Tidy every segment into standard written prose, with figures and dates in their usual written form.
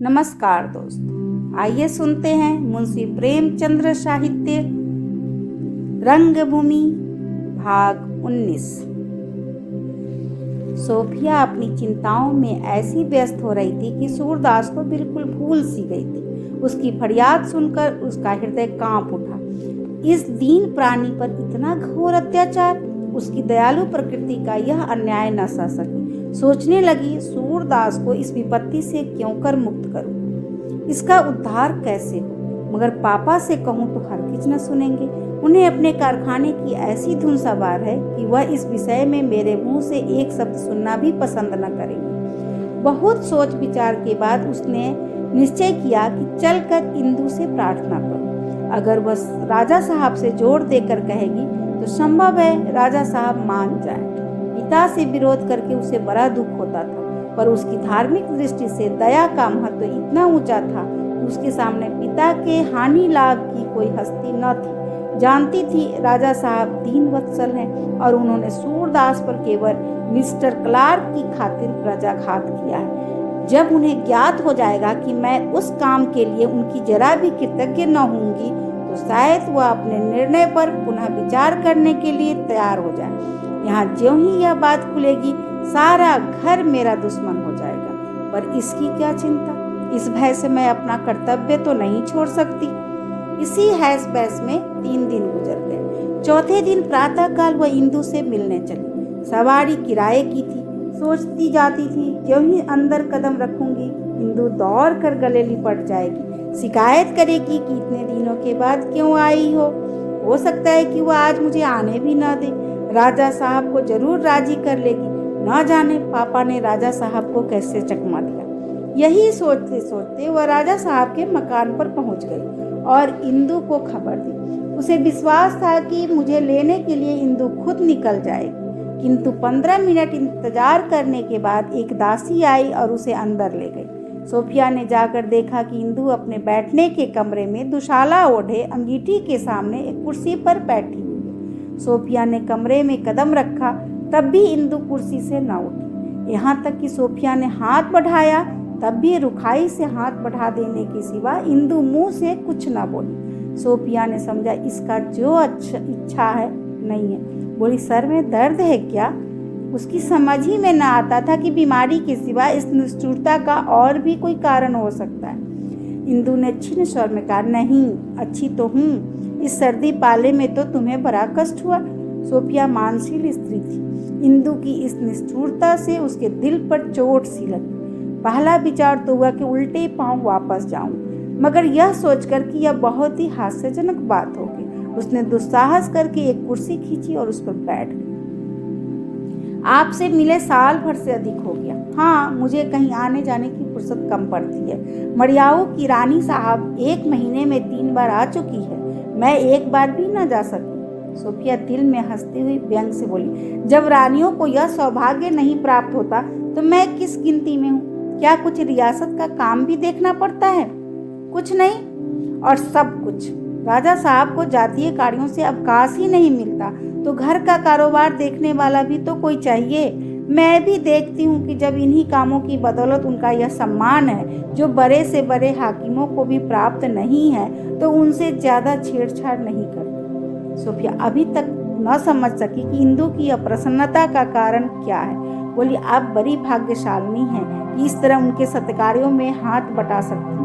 नमस्कार दोस्तों, आइए सुनते हैं मुंशी प्रेमचंद्र साहित्य रंगभूमि भाग 19। सोफिया अपनी चिंताओं में ऐसी व्यस्त हो रही थी कि सूरदास को बिल्कुल भूल सी गई थी। उसकी फरियाद सुनकर उसका हृदय कांप उठा। इस दीन प्राणी पर इतना घोर अत्याचार, उसकी दयालु प्रकृति का यह अन्याय न सह सकी। सोचने लगी, सूरदास को इस विपत्ति से क्यों कर मुक्त करूं, इसका उद्धार कैसे हो। मगर पापा से कहूं तो हरगिज न सुनेंगे। उन्हें अपने कारखाने की ऐसी धुन सवार है कि वह इस विषय में मेरे मुंह से एक शब्द सुनना भी पसंद न करेंगे। बहुत सोच विचार के बाद उसने निश्चय किया कि चलकर इंदु से प्रार्थना करूं। अगर वह राजा साहब से जोर देकर कहेगी तो संभव है राजा साहब मान जाए। पिता से विरोध करके उसे बड़ा दुख होता था, पर उसकी धार्मिक दृष्टि से दया का महत्व इतना ऊंचा था कि उसके सामने पिता के हानि लाभ की कोई हस्ती न थी। जानती थी राजा साहब दीन वत्सल हैं और उन्होंने सूरदास पर केवल मिस्टर क्लार्क की खातिर प्रजाघात किया है। जब उन्हें ज्ञात हो जाएगा कि मैं उस काम के लिए उनकी जरा भी कृतज्ञ न होंगी तो शायद वह अपने निर्णय पर पुनः विचार करने के लिए तैयार हो जाए। यहाँ ज्यों ही यह बात खुलेगी, सारा घर मेरा दुश्मन हो जाएगा। पर इसकी क्या चिंता, इस भय से मैं अपना कर्तव्य तो नहीं छोड़ सकती। इसी हैस बैस में 3 दिन गुजर गए। चौथे दिन प्रातःकाल वह इंदु से मिलने चली। सवारी किराए की थी। सोचती जाती थी, ज्यों ही अंदर कदम रखूंगी इंदु दौड़ कर गले लिपट जाएगी, शिकायत करेगी कि इतने दिनों के बाद क्यों आई हो सकता है कि वह आज मुझे आने भी न दे। राजा साहब को जरूर राजी कर लेगी। न जाने पापा ने राजा साहब को कैसे चकमा दिया। यही सोचते सोचते वह राजा साहब के मकान पर पहुंच गई और इंदु को खबर दी। उसे विश्वास था कि मुझे लेने के लिए इंदु खुद निकल जाएगी, किंतु 15 मिनट इंतजार करने के बाद एक दासी आई और उसे अंदर ले गई। सोफिया ने जाकर देखा कि इंदु अपने बैठने के कमरे में दुशाला ओढ़े अंगीठी के सामने एक कुर्सी पर बैठी हुई। सोफिया ने कमरे में कदम रखा, तब भी इंदु कुर्सी से न उठी। यहाँ तक कि सोफिया ने हाथ बढ़ाया, तब भी रुखाई से हाथ बढ़ा देने के सिवा इंदु मुंह से कुछ न बोली। सोफिया ने समझा इसका जो इच्छा है नहीं है। बोली, सर में दर्द है क्या? उसकी समझ ही में न आता था कि बीमारी के सिवा इस निष्ठुरता का और भी कोई कारण हो सकता है। इंदु ने क्षीण स्वर में कहा, नहीं, अच्छी तो हूँ। इस सर्दी पाले में तो तुम्हें बड़ा कष्ट हुआ। सोफिया मानशील स्त्री थी। इंदु की इस निष्ठुरता से उसके दिल पर चोट सी लगी। पहला विचार तो हुआ कि उल्टे पांव वापस जाऊं, मगर यह सोचकर कि यह बहुत ही हास्यजनक बात होगी, उसने दुस्साहस करके एक कुर्सी खींची और उस पर बैठ गई। आपसे मिले साल भर से अधिक हो गया। हाँ, मुझे कहीं आने जाने की फुर्सत कम पड़ती है। मरियाऊ की रानी साहब 1 महीने में 3 बार आ चुकी है, मैं एक बार भी न जा सकी। सोफिया दिल में हंसती हुई व्यंग से बोली, जब रानियों को यह सौभाग्य नहीं प्राप्त होता तो मैं किस गिनती में हूँ? क्या कुछ रियासत का काम भी देखना पड़ता है? कुछ नहीं और सब कुछ। राजा साहब को जातीय कार्यों से अवकाश ही नहीं मिलता, तो घर का कारोबार देखने वाला भी तो कोई चाहिए। मैं भी देखती हूँ कि जब इन्हीं कामों की बदौलत उनका यह सम्मान है जो बड़े से बड़े हाकिमों को भी प्राप्त नहीं है, तो उनसे ज़्यादा छेड़छाड़ नहीं करती। सोफिया अभी तक न समझ सकी कि इंदु की अप्रसन्नता का कारण क्या है। बोली, आप बड़ी भाग्यशालिनी हैं कि इस तरह उनके सत्कार्यों में हाथ बटा सकती हैं।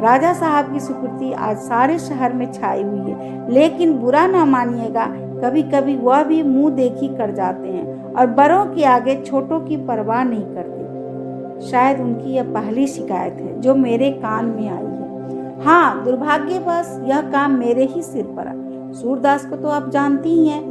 राजा साहब की स्वीकृति आज सारे शहर में छाई हुई है, लेकिन बुरा न मानिएगा, कभी कभी वह भी मुंह देखी कर जाते हैं और बड़ों के आगे छोटों की परवाह नहीं करते। शायद उनकी यह पहली शिकायत है जो मेरे कान में आई है। हाँ, दुर्भाग्यवश यह काम मेरे ही सिर पड़ा। सूरदास को तो आप जानती ही हैं,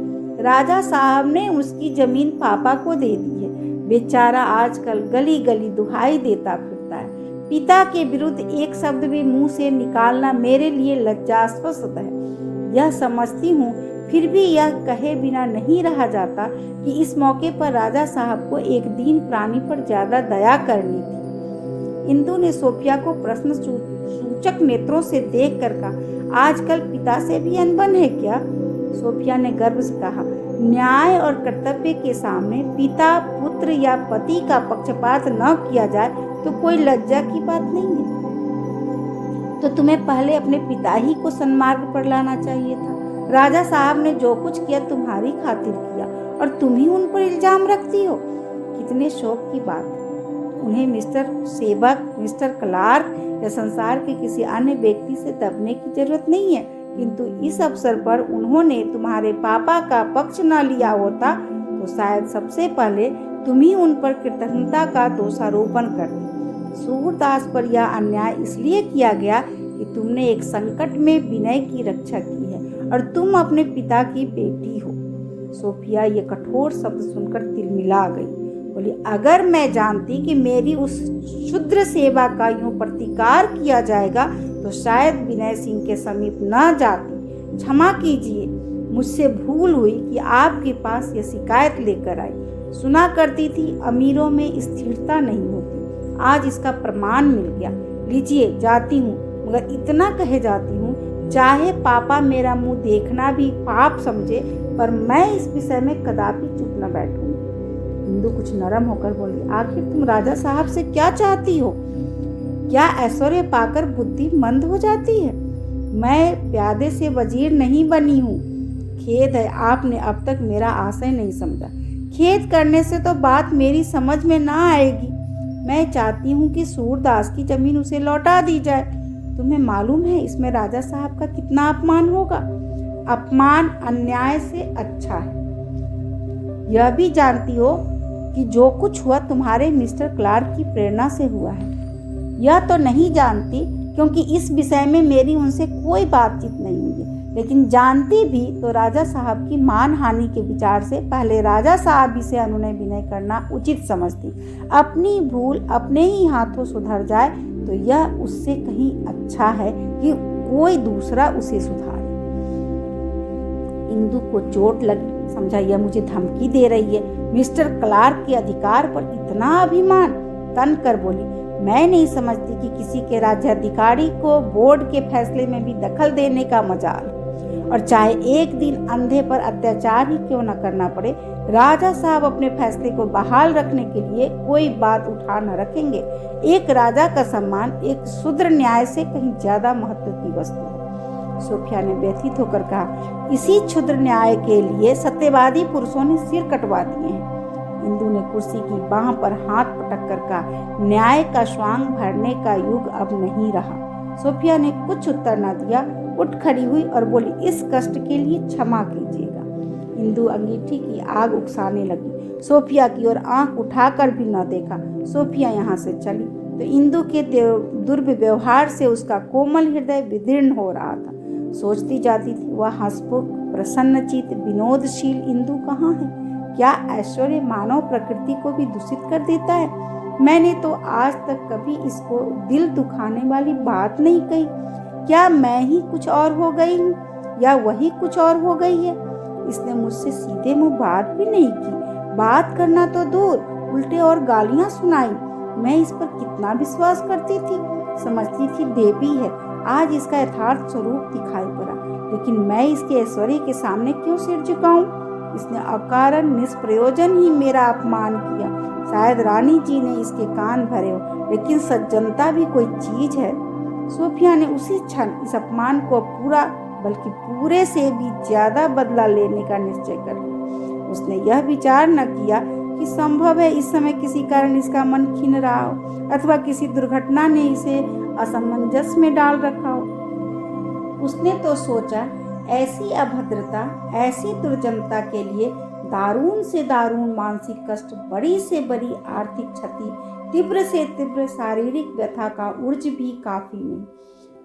राजा साहब ने उसकी जमीन पापा को दे दी है। बेचारा आजकल गली गली दुहाई देता फिरता है। पिता के विरुद्ध एक शब्द भी मुंह से निकालना मेरे लिए लज्जास्पद है। यह समझती हूँ, फिर भी यह कहे बिना नहीं रहा जाता कि इस मौके पर राजा साहब को एक दीन प्राणी पर ज्यादा दया करनी थी। इंदु ने सोफिया को प्रश्न सूचक नेत्रों से देखकर कहा, आजकल पिता से भी अनबन है क्या? सोफिया ने गर्व से कहा, न्याय और कर्तव्य के सामने पिता, पुत्र या पति का पक्षपात न किया जाए तो कोई लज्जा की बात नहीं है। तो तुम्हें पहले अपने पिता ही को सन्मार्ग पर लाना चाहिए था। राजा साहब ने जो कुछ किया तुम्हारी खातिर किया और तुम ही उन पर इल्जाम रखती हो। कितने शौक की बात है। उन्हें मिस्टर सेवक, मिस्टर क्लार्क या संसार के किसी अन्य व्यक्ति से दबने की जरूरत नहीं है, किंतु इस अवसर पर उन्होंने तुम्हारे पापा का पक्ष न लिया होता तो शायद सबसे पहले तुम ही उन पर कृतज्ञता का दोषारोपण करते। सूरदास पर यह अन्याय इसलिए किया गया कि तुमने एक संकट में विनय की रक्षा की है और तुम अपने पिता की बेटी हो। सोफिया ये कठोर शब्द सुनकर तिलमिला गई। बोली, अगर मैं जानती कि मेरी उस क्षुद्र सेवा का यूं प्रतिकार किया जाएगा तो शायद विनय सिंह के समीप न जाती। क्षमा कीजिए, मुझसे भूल हुई कि आपके पास यह शिकायत लेकर आई। सुना करती थी अमीरों में स्थिरता नहीं होती, आज इसका प्रमाण मिल गया। लीजिए, जाती हूँ, मगर इतना कहे जाती हूँ, चाहे पापा मेरा मुंह देखना भी पाप समझे, पर मैं इस विषय में कदापि चुप न बैठूंगी। इंदु कुछ नरम होकर बोली, आखिर तुम राजा साहब से क्या चाहती हो? क्या ऐश्वर्य पाकर बुद्धि मंद हो जाती है? मैं प्यादे से वजीर नहीं बनी हूँ। खेद है आपने अब तक मेरा आशय नहीं समझा। खेद करने से तो बात मेरी समझ में ना आएगी। मैं चाहती हूँ कि सूरदास की जमीन उसे लौटा दी जाए। तुम्हें मालूम है इसमें राजा साहब का कितना अपमान होगा? अपमान अन्याय से अच्छा है। यह भी जानती हो कि जो कुछ हुआ तुम्हारे मिस्टर क्लार्क की प्रेरणा से हुआ है। यह तो नहीं जानती क्योंकि इस विषय में मेरी उनसे कोई बातचीत नहीं हुई, लेकिन जानती भी तो राजा साहब की मान हानि के विचार से पहले राजा साहब ही से अनुनय विनय करना उचित समझती। अपनी भूल अपने ही हाथों सुधर जाए तो यह उससे कहीं अच्छा है कि कोई दूसरा उसे सुधारे। इंदु को चोट लगी, समझा यह मुझे धमकी दे रही है। मिस्टर क्लार्क के अधिकार पर इतना अभिमान? तन कर बोली, मैं नहीं समझती कि किसी के राज्याधिकारी को बोर्ड के फैसले में भी दखल देने का मजाल, और चाहे एक दिन अंधे पर अत्याचार ही क्यों न करना पड़े, राजा साहब अपने फैसले को बहाल रखने के लिए कोई बात उठा न रखेंगे। एक राजा का सम्मान एक शूद्र न्याय से कहीं ज्यादा महत्व की वस्तु है। सोफिया ने व्यथित होकर कहा, इसी क्षुद्र न्याय के लिए सत्यवादी पुरुषों ने सिर कटवा दिए हैं। इंदु ने कुर्सी की बाह पर हाथ पटक कर कहा, न्याय का श्वांग भरने का युग अब नहीं रहा। सोफिया ने कुछ उत्तर न दिया, उठ खड़ी हुई और बोली, इस कष्ट के लिए क्षमा कीजिएगा। इंदु अंगीठी की आग उकसाने लगी। सोफिया की ओर आंख उठाकर भी न देखा। सोफिया यहाँ से चली तो इंदु के दुर्व्यवहार से उसका कोमल हृदय विदीर्ण हो रहा था। सोचती जाती थी, वह हंसमुख प्रसन्नचित विनोदशील इंदु कहाँ है? क्या ऐश्वर्य मानव प्रकृति को भी दूषित कर देता है? मैंने तो आज तक कभी इसको दिल दुखाने वाली बात नहीं कही। क्या मैं ही कुछ और हो गई हूँ या वही कुछ और हो गई है? इसने मुझसे सीधे मुंह बात भी नहीं की। बात करना तो दूर, उल्टे और गालियां सुनाई। मैं इस पर कितना विश्वास करती थी, समझती थी देवी है। आज इसका यथार्थ स्वरूप दिखाई पड़ा, लेकिन मैं इसके ऐश्वर्य के सामने क्यों सिर झुकाऊं? इसने अकारण निष्प्रयोजन ही मेरा अपमान किया। शायद रानी जी ने इसके कान भरे हो, लेकिन सज्जनता भी कोई चीज है। सोफिया ने उसी क्षण इस अपमान को पूरा बल्कि पूरे से भी ज्यादा बदला लेने का निश्चय कर लिया। उसने यह विचार न किया कि संभव है इस समय किसी कारण इसका मन खिन रहा हो अथवा किसी दुर्घटना ने इसे असमंजस में डाल रखा हो। उसने तो सोचा, ऐसी अभद्रता, ऐसी दुर्जनता के लिए दारुण से दारुण मानसिक कष्ट, बड़ी से बड़ी आर्थिक क्षति, तीव्र से तीव्र शारीरिक व्यथा का ऊर्ज भी काफी नहीं।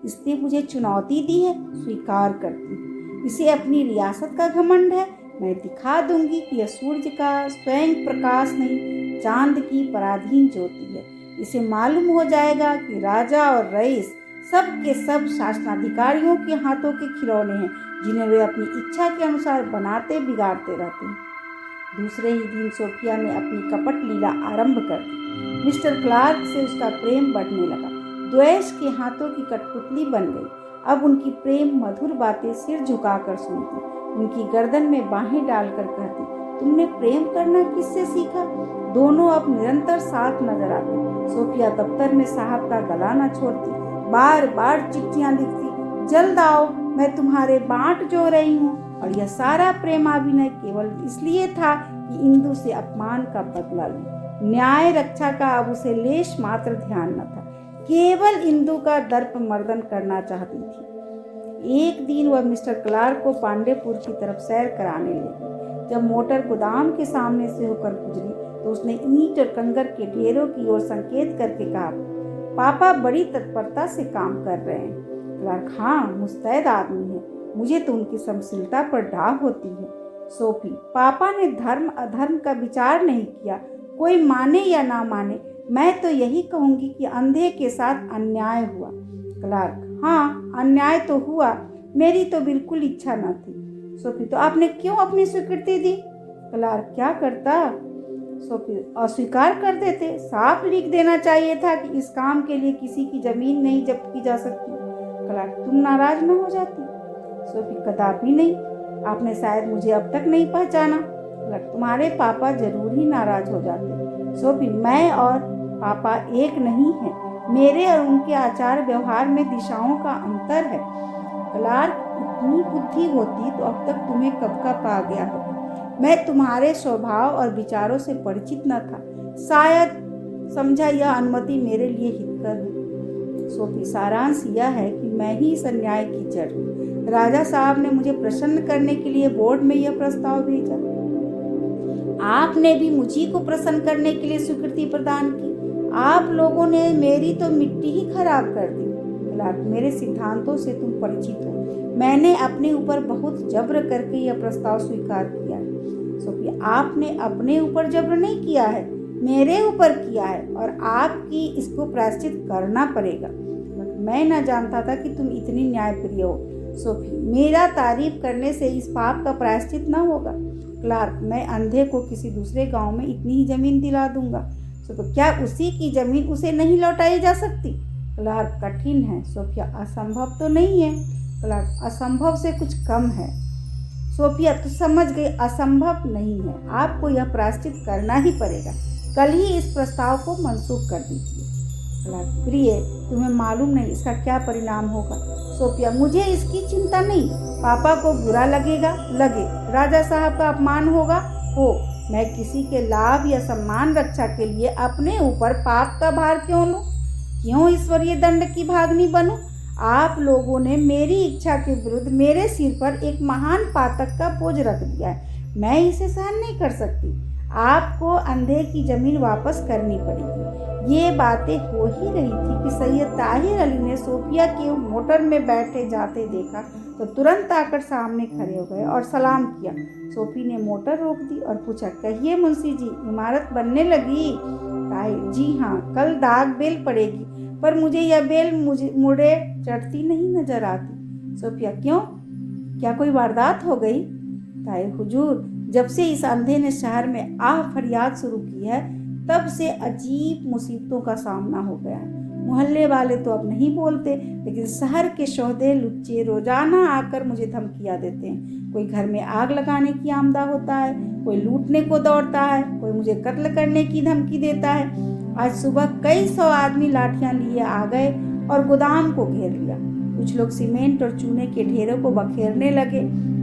इसने मुझे चुनौती दी है, स्वीकार करती हूँ। इसे अपनी रियासत का घमंड है। मैं दिखा दूंगी कि यह सूर्य का स्वयं प्रकाश नहीं, चांद की पराधीन ज्योति है। इसे मालूम हो जाएगा कि राजा और रईस सब के सब शासनाधिकारियों के हाथों के खिलौने हैं, जिन्हें वे अपनी इच्छा के अनुसार बनाते बिगाड़ते रहते हैं। दूसरे ही दिन सोफिया ने अपनी कपट लीला आरंभ कर दी। मिस्टर क्लार्क से उसका प्रेम बढ़ने लगा। द्वेष के हाथों की कठपुतली बन गई। अब उनकी प्रेम मधुर बातें सिर झुकाकर सुनती, उनकी गर्दन में बाहें डालकर कहती, तुमने प्रेम करना किससे सीखा? दोनों अब निरंतर साथ नजर आते। सोफिया दफ्तर में साहब का गला न छोड़ती। बार बार चिट्ठियां लिखती, जल्द आओ, मैं तुम्हारे बाट जो रही हूँ। और यह सारा प्रेमाभिनय केवल इसलिए था कि इंदु से अपमान का बदला लूं। न्याय रक्षा का अब उसे लेश मात्र ध्यान न था, केवल इंदु का दर्प मर्दन करना चाहती थी। एक दिन वह मिस्टर क्लार्क को पांडेपुर की तरफ सैर कराने ले गई। जब मोटर गोदाम के सामने से होकर गुजरी तो उसने ईंट और कंकर के ढेरों की ओर संकेत करके कहा, पापा बड़ी तत्परता से काम कर रहे हैं। क्लार्क, हाँ, मुस्तैद आदमी है, मुझे तो उनकी समशीलता पर डाह होती है। सोफी, पापा ने धर्म अधर्म का विचार नहीं किया, कोई माने या ना माने, मैं तो यही कहूंगी कि अंधे के साथ अन्याय हुआ। क्लार्क, हाँ, अन्याय तो हुआ, मेरी तो बिल्कुल इच्छा न थी। सोफी, तो आपने क्यों अपनी स्वीकृति दी? क्लार्क, क्या करता? सोफी, अस्वीकार कर देते, साफ लिख देना चाहिए था कि इस काम के लिए किसी की जमीन नहीं जब्त की जा सकती। क्लार्क, तुम नाराज न हो जाती? सोफी, कदापि नहीं, आपने शायद मुझे अब तक नहीं पहचाना। क्लार्क, तुम्हारे पापा जरूर ही नाराज हो जाते। सोफी, मैं और पापा एक नहीं है, मेरे और उनके आचार व्यवहार में दिशाओं का अंतर है। क्लार्क, इतनी बुद्धि होती तो अब तक तुम्हें कब का पा गया होता। मैं तुम्हारे स्वभाव और विचारों से परिचित न था, शायद समझा यह अनुमति मेरे लिए हितकर है। सोफी, सारांश यह है कि मैं ही इस अन्याय की जड़ हूँ। राजा साहब ने मुझे प्रसन्न करने के लिए बोर्ड में यह प्रस्ताव भेजा, आपने भी मुझी को प्रसन्न करने के लिए स्वीकृति प्रदान की, आप लोगों ने मेरी तो मिट्टी ही खराब कर दी। क्लार्क, मेरे सिद्धांतों से तुम परिचित हो, मैंने अपने ऊपर बहुत जब्र करके यह प्रस्ताव स्वीकार किया है। सोफी, आपने अपने ऊपर जब्र नहीं किया है, मेरे ऊपर किया है, और आपकी इसको प्रायश्चित करना पड़ेगा। मैं न जानता था कि तुम इतनी न्यायप्रिय हो। सोफी, मेरा तारीफ करने से इस पाप का प्रायश्चित न होगा। क्लार्क, मैं अंधे को किसी दूसरे गांव में इतनी ही जमीन दिला दूंगा। सोफी, क्या उसी की जमीन उसे नहीं लौटाई जा सकती? क्लार्क, कठिन है। सोफिया, असंभव तो नहीं है। क्लार्क, असंभव से कुछ कम है। सोफिया, तो समझ गई, असंभव नहीं है, आपको यह प्रायश्चित करना ही पड़ेगा, कल ही इस प्रस्ताव को मंसूख कर दीजिए। क्लार्क, प्रिय, तुम्हें मालूम नहीं इसका क्या परिणाम होगा। सोफिया, मुझे इसकी चिंता नहीं, पापा को बुरा लगेगा, लगे, राजा साहब का अपमान होगा, हो, मैं किसी के लाभ या सम्मान रक्षा के लिए अपने ऊपर पाप का भार क्यों लूं? क्यों ईश्वरीय दंड की भागनी बनूं? आप लोगों ने मेरी इच्छा के विरुद्ध मेरे सिर पर एक महान पातक का बोझ रख दिया है, मैं इसे सहन नहीं कर सकती। आपको अंधे की जमीन वापस करनी पड़ेगी। ये बातें हो ही रही थी कि सैयद ताहिर अली ने सोफिया के मोटर में बैठे जाते देखा तो तुरंत आकर सामने खड़े हो गए और सलाम किया। सोफी ने मोटर रोक दी और पूछा, कहिए मुंशी जी, इमारत बनने लगी? ताहिर, जी हाँ, कल दाग बेल पड़ेगी, पर मुझे यह बेल मुड़े चढ़ती नहीं नजर आती। सोफिया, क्यों, क्या कोई वारदात हो गई? ताहिर, हुजूर, जब से इस अंधे ने शहर में आह फरियाद शुरू की है तब से अजीब मुसीबतों का सामना हो गया है। मोहल्ले वाले तो अब नहीं बोलते, लेकिन शहर के शौदे लुच्चे रोजाना आकर मुझे धमकियां देते हैं। कोई घर में आग लगाने की आमदा होता है, कोई लूटने को दौड़ता है, कोई मुझे कत्ल करने की धमकी देता है। आज सुबह कई 100 आदमी लाठियां लिए आ गए और गोदाम को घेर लिया। कुछ लोग सीमेंट और चूने के ढेरों को बखेरने लगे,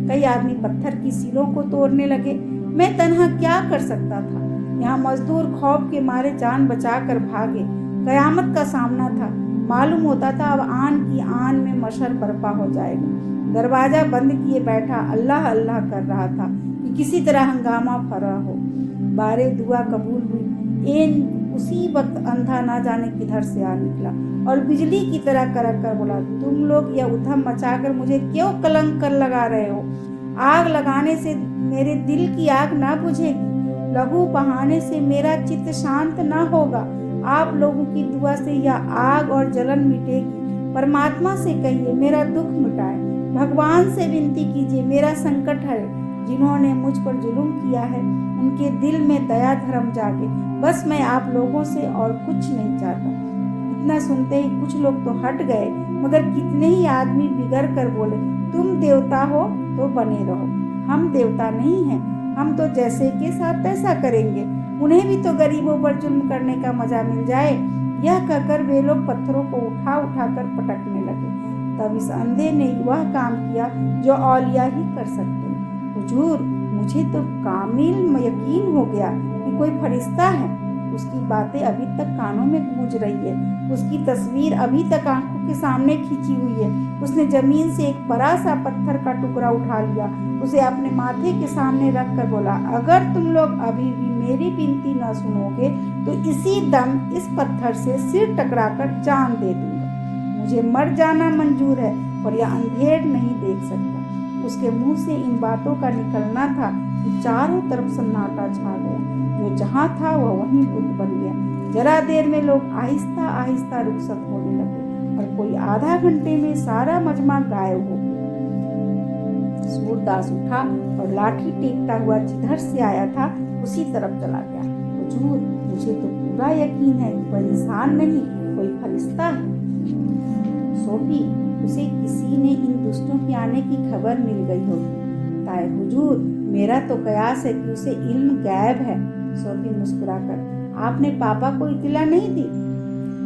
कई आदमी पत्थर की सीलों को तोड़ने लगे। मैं तन्हा क्या कर सकता था? यहाँ मजदूर खौफ के मारे जान बचाकर भागे। कयामत का सामना था। मालूम होता था अब आन की आन में मशर बर्पा हो जाएगा। दरवाजा बंद किए बैठा अल्लाह अल्लाह कर रहा था कि किसी तरह हंगामा फरा हो। बारे दुआ कबूल हुई। उसी वक्त अंधा ना जाने किधर से आ निकला और बिजली की तरह करक कर बोला, तुम लोग यह उधम मचाकर मुझे क्यों कलंक कर लगा रहे हो? आग लगाने से मेरे दिल की आग ना बुझेगी, लहू बहाने से मेरा चित्त शांत ना होगा। आप लोगों की दुआ से यह आग और जलन मिटेगी। परमात्मा से कहिए मेरा दुख मिटाए, भगवान से विनती कीजिए मेरा संकट हरे। जिन्होंने मुझ पर जुल्म किया है उनके दिल में दया धर्म जागे। बस मैं आप लोगों से और कुछ नहीं चाहता। इतना सुनते ही कुछ लोग तो हट गए, मगर कितने ही आदमी बिगड़ कर बोले, तुम देवता हो तो बने रहो, हम देवता नहीं हैं, हम तो जैसे के साथ तैसा करेंगे। उन्हें भी तो गरीबों पर जुल्म करने का मजा मिल जाए। यह कहकर वे लोग पत्थरों को उठा उठाकर पटकने लगे। तब इस अंधे ने वह काम किया जो औलिया ही कर सकते। हुजूर, मुझे तो कामिल यकीन हो गया कि कोई फरिश्ता है। उसकी बातें अभी तक कानों में गूंज रही है, उसकी तस्वीर अभी तक आंखों के सामने खींची हुई है। उसने जमीन से एक बड़ा सा पत्थर का टुकड़ा उठा लिया, उसे अपने माथे के सामने रख कर बोला, अगर तुम लोग अभी भी मेरी विनती न सुनोगे तो इसी दम इस पत्थर से सिर टकराकर जान दे दूंगा। मुझे मर जाना मंजूर है और यह अंधेर नहीं देख सकता। उसके मुंह से इन बातों का निकलना था कि चारों तरफ सन्नाटा छा गया। जो जहां था वह वहीं बुत बन गया। जरा देर में लोग आहिस्ता आहिस्ता रुखसत होने लगे और कोई आधा घंटे में सारा मजमा गायब हो गया। सूरदास उठा और लाठी टेकता हुआ जिधर से आया था उसी तरफ चला गया। हुजूर, मुझे तो पूरा यकीन है कि वह इंसान नहीं, कोई फरिश्ता है। सोफी, उसे किसी ने इन दुष्टों के आने की खबर मिल गई होगी। ताए हुजूर, मेरा तो कयास है कि उसे इल्म गैब है। सोफी मुस्कुराकर, आपने पापा को इत्तला नहीं दी?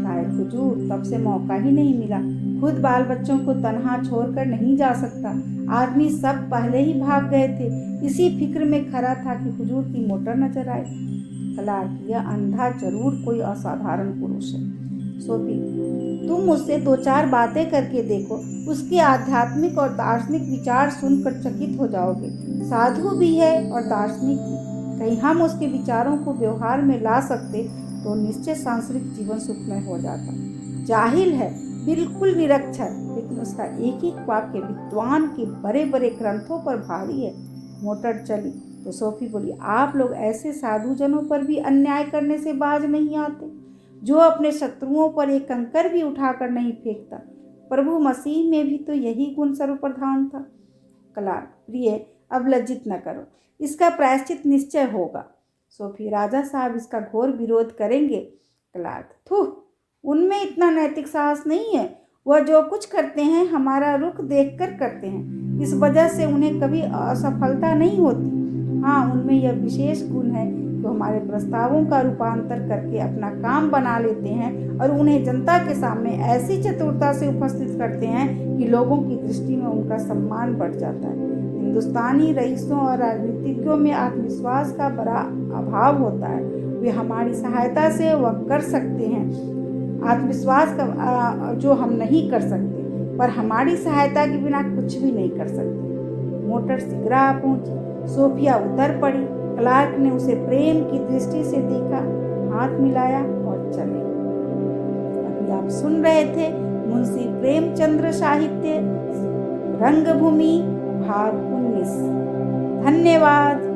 ताए हुजूर, तब से मौका ही नहीं मिला। खुद बाल बच्चों को तन्हा छोड़कर नहीं जा सकता। आदमी सब पहले ही भाग गए थे। इसी फिक्र में खड़ा था कि हुजूर की मोटर नजर आई। क्लार्क, यह अंधा जरूर कोई असाधारण पुरुष है। सोफी, तुम मुझसे 2-4 बातें करके देखो, उसके आध्यात्मिक और दार्शनिक विचार सुनकर चकित हो जाओगे। साधु भी है और दार्शनिक भी। कहीं हम उसके विचारों को व्यवहार में ला सकते तो निश्चय सांसारिक जीवन सुखमय हो जाता। जाहिल है, बिल्कुल निरक्षर, लेकिन उसका एक एक वाक्य विद्वान के बड़े बड़े ग्रंथों पर भारी है। मोटर चली तो सोफी बोली, आप लोग ऐसे साधुजनों पर भी अन्याय करने से बाज नहीं आते, जो अपने शत्रुओं पर एक कंकर भी उठाकर नहीं फेंकता। प्रभु मसीह में भी तो यही गुण सर्वप्रधान था। क्लार्क, प्रिय, अब लज्जित न करो, इसका प्रायश्चित निश्चय होगा। सोफी, राजा साहब इसका घोर विरोध करेंगे। क्लार्क, थू, उनमें इतना नैतिक साहस नहीं है। वह जो कुछ करते हैं हमारा रुख देखकर करते हैं, इस वजह से उन्हें कभी असफलता नहीं होती। हाँ, उनमें यह विशेष गुण है कि हमारे प्रस्तावों का रूपांतर करके अपना काम बना लेते हैं और उन्हें जनता के सामने ऐसी चतुरता से उपस्थित करते हैं कि लोगों की दृष्टि में उनका सम्मान बढ़ जाता है। हिंदुस्तानी रईसों और राजनीतिज्ञों में आत्मविश्वास का बड़ा अभाव होता है। वे हमारी सहायता से वह कर सकते हैं आत्मविश्वास का जो हम नहीं कर सकते, पर हमारी सहायता के बिना कुछ भी नहीं कर सकते। मोटर शीघ्र पहुंची। सोफिया उतर पड़ी। क्लार्क ने उसे प्रेम की दृष्टि से देखा, हाथ मिलाया और चले। अभी आप सुन रहे थे मुंशी प्रेमचंद्र साहित्य रंगभूमि भाग 19। धन्यवाद।